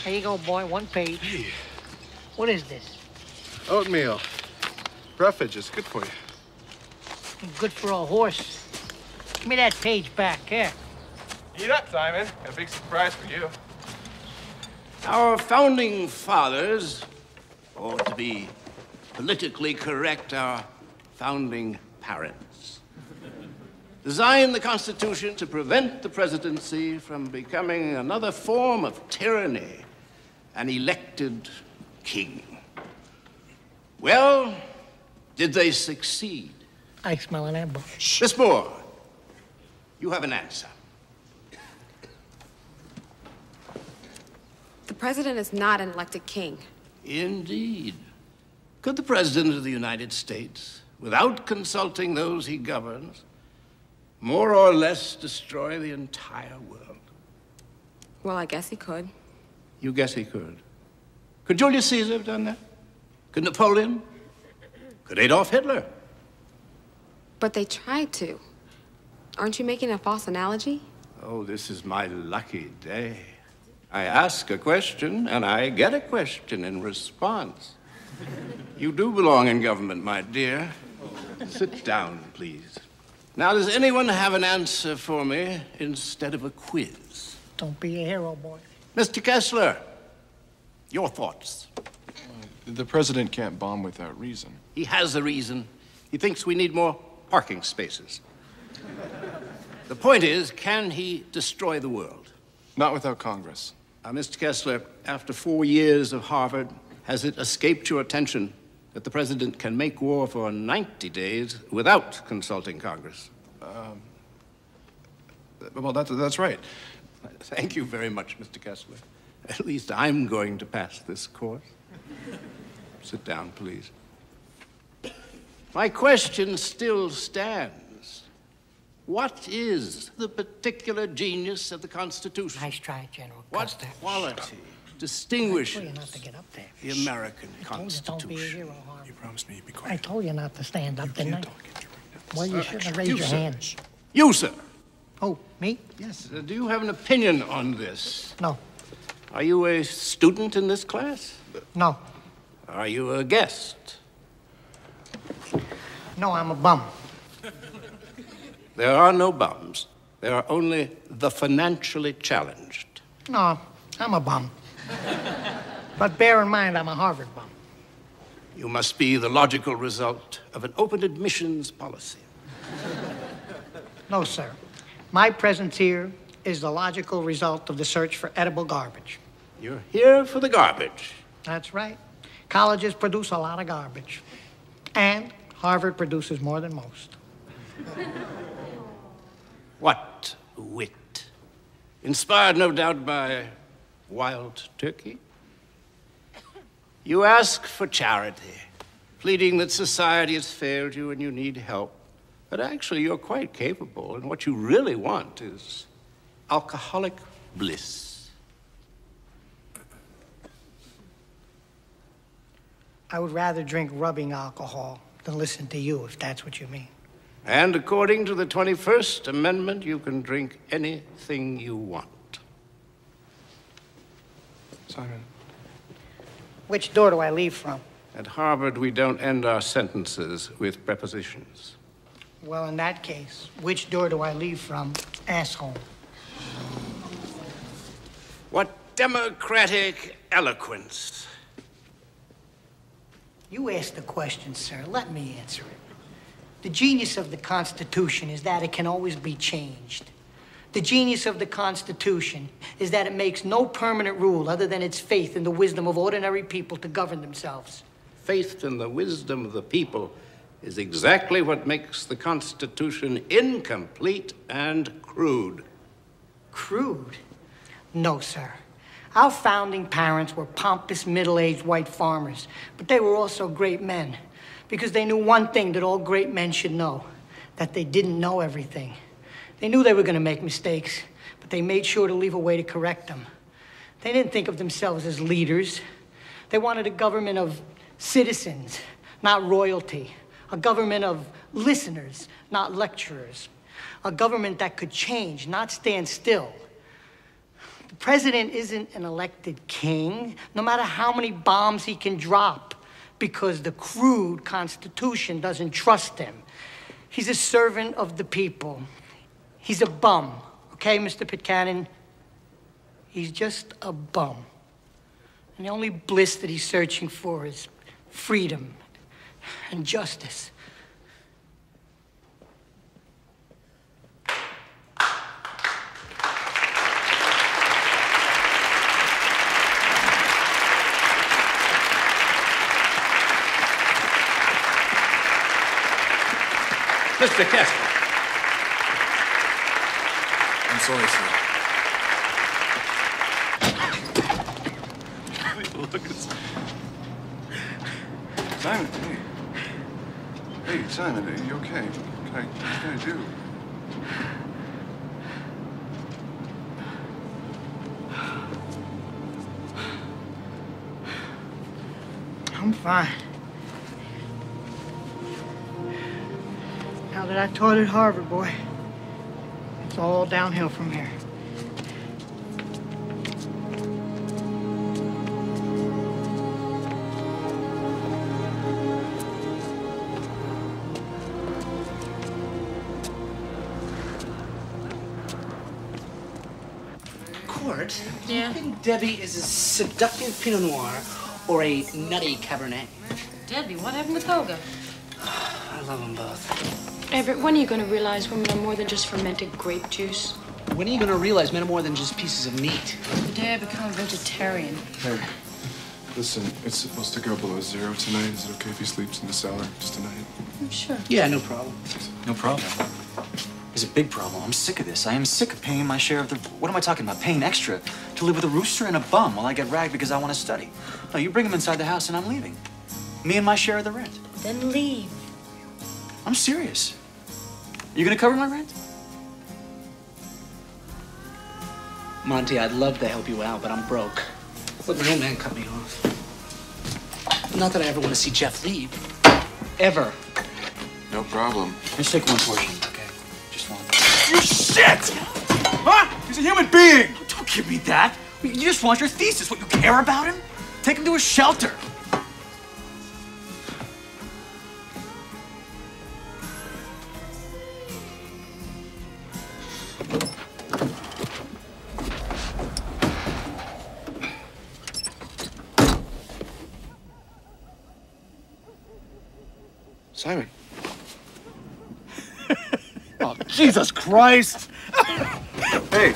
There you go, boy, 1 page. Hey. What is this? Oatmeal. Roughage is good for you. Good for a horse. Give me that page back, here. Eat up, Simon. A big surprise for you. Our founding fathers, or to be politically correct, our founding parents, designed the Constitution to prevent the presidency from becoming another form of tyranny, an elected king. Well, did they succeed? I smell an amber. Miss Moore, you have an answer. The president is not an elected king. Indeed. Could the President of the United States, without consulting those he governs, more or less destroy the entire world? Well, I guess he could. You guess he could. Could Julius Caesar have done that? Could Napoleon? Could Adolf Hitler? But they tried to. Aren't you making a false analogy? Oh, this is my lucky day. I ask a question, and I get a question in response. You do belong in government, my dear. Sit down, please. Now, does anyone have an answer for me instead of a quiz? Don't be a hero, boy. Mr. Kessler, your thoughts. The president can't bomb without reason. He has a reason. He thinks we need more parking spaces. The point is, can he destroy the world? Not without Congress. Mr. Kessler, after 4 years of Harvard, has it escaped your attention that the president can make war for 90 days without consulting Congress? Well, that's right. Thank you very much, Mr. Kessler. At least I'm going to pass this course. Sit down, please. My question still stands. What is the particular genius of the Constitution? Nice try, General. What quality distinguishes I told you not to get up there. the American I told you don't be a Constitution? hero, Harvey. You promised me you'd be I quiet. told you not to stand up, didn't I? Talk at you. Well, you shouldn't have raised You, your sir. hand. You, sir. Oh, me? Yes. Do you have an opinion on this? No. Are you a student in this class? No. Are you a guest? No, I'm a bum. There are no bums. There are only the financially challenged. No, I'm a bum. But bear in mind, I'm a Harvard bum. You must be the logical result of an open admissions policy. No, sir. My presence here is the logical result of the search for edible garbage. You're here for the garbage. That's right. Colleges produce a lot of garbage. And Harvard produces more than most. What wit. Inspired, no doubt, by wild turkey. You ask for charity, pleading that society has failed you and you need help. But actually, you're quite capable, and what you really want is alcoholic bliss. I would rather drink rubbing alcohol than listen to you, if that's what you mean. And according to the 21st Amendment, you can drink anything you want. Simon. Which door do I leave from? At Harvard, we don't end our sentences with prepositions. Well, in that case, which door do I leave from, asshole? What democratic eloquence. You asked the question, sir. Let me answer it. The genius of the Constitution is that it can always be changed. The genius of the Constitution is that it makes no permanent rule other than its faith in the wisdom of ordinary people to govern themselves. Faith in the wisdom of the people is exactly what makes the Constitution incomplete and crude. Crude? No, sir. Our founding parents were pompous, middle-aged white farmers, but they were also great men because they knew one thing that all great men should know, that they didn't know everything. They knew they were going to make mistakes, but they made sure to leave a way to correct them. They didn't think of themselves as leaders. They wanted a government of citizens, not royalty. A government of listeners, not lecturers. A government that could change, not stand still. The president isn't an elected king, no matter how many bombs he can drop, because the crude Constitution doesn't trust him. He's a servant of the people. He's a bum, okay, Mr. Pitcairn? He's just a bum. And the only bliss that he's searching for is freedom and justice. Mr. Kessler. I'm sorry, sir. Look at Simon, hey. Hey, Simon, are you okay? What can I do? I'm fine. Now that I taught at Harvard, boy, it's all downhill from here. Court, Yeah? do you think Debbie is a seductive Pinot Noir or a nutty Cabernet? Debbie, what happened with Olga? I love them both. Everett, when are you going to realize women are more than just fermented grape juice? When are you going to realize men are more than just pieces of meat? The day I become a vegetarian. Hey, listen, it's supposed to go below 0 tonight. Is it okay if he sleeps in the cellar just tonight? I'm sure. Yeah, no problem. No problem. There's a big problem. I'm sick of this. I am sick of paying my share of the... What am I talking about? Paying extra to live with a rooster and a bum while I get ragged because I want to study. No, you bring him inside the house and I'm leaving. Me and my share of the rent. Then leave. I'm serious. You gonna cover my rent? Monty, I'd love to help you out, but I'm broke. Look, my old man cut me off. Not that I ever want to see Jeff leave. Ever. No problem. Just take one portion, okay? Just one. You shit! Huh? He's a human being! Don't give me that. You just want your thesis. What, you care about him? Take him to a shelter. Simon. Oh, Jesus Christ! Hey.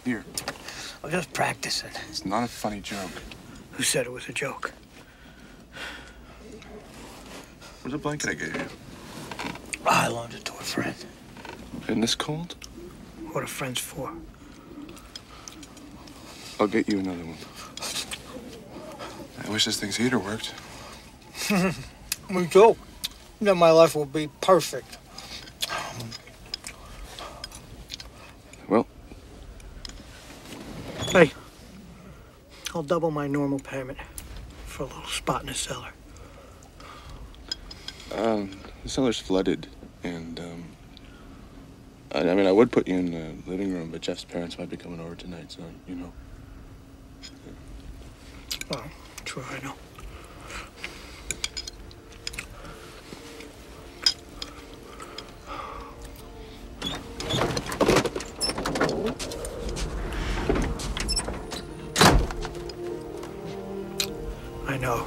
Here. I'll just practice it. It's not a funny joke. Who said it was a joke? Where's the blanket I gave you? I loaned it to a friend. In this cold? What are friends for? I'll get you another one. I wish this thing's heater worked. Me too. Then my life will be perfect. Well, Hey, I'll double my normal payment for a little spot in the cellar. the cellar's flooded, and, I mean, I would put you in the living room, but Jeff's parents might be coming over tonight, so, you know. Well, true, I know. I know.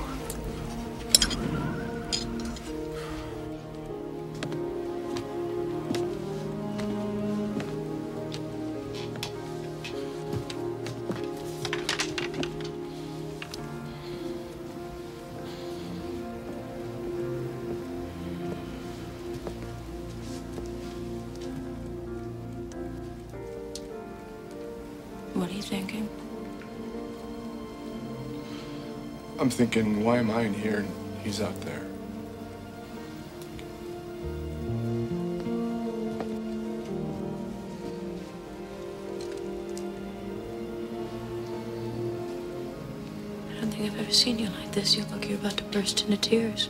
What are you thinking? I'm thinking, why am I in here and he's out there? I don't think I've ever seen you like this. You look like you're about to burst into tears.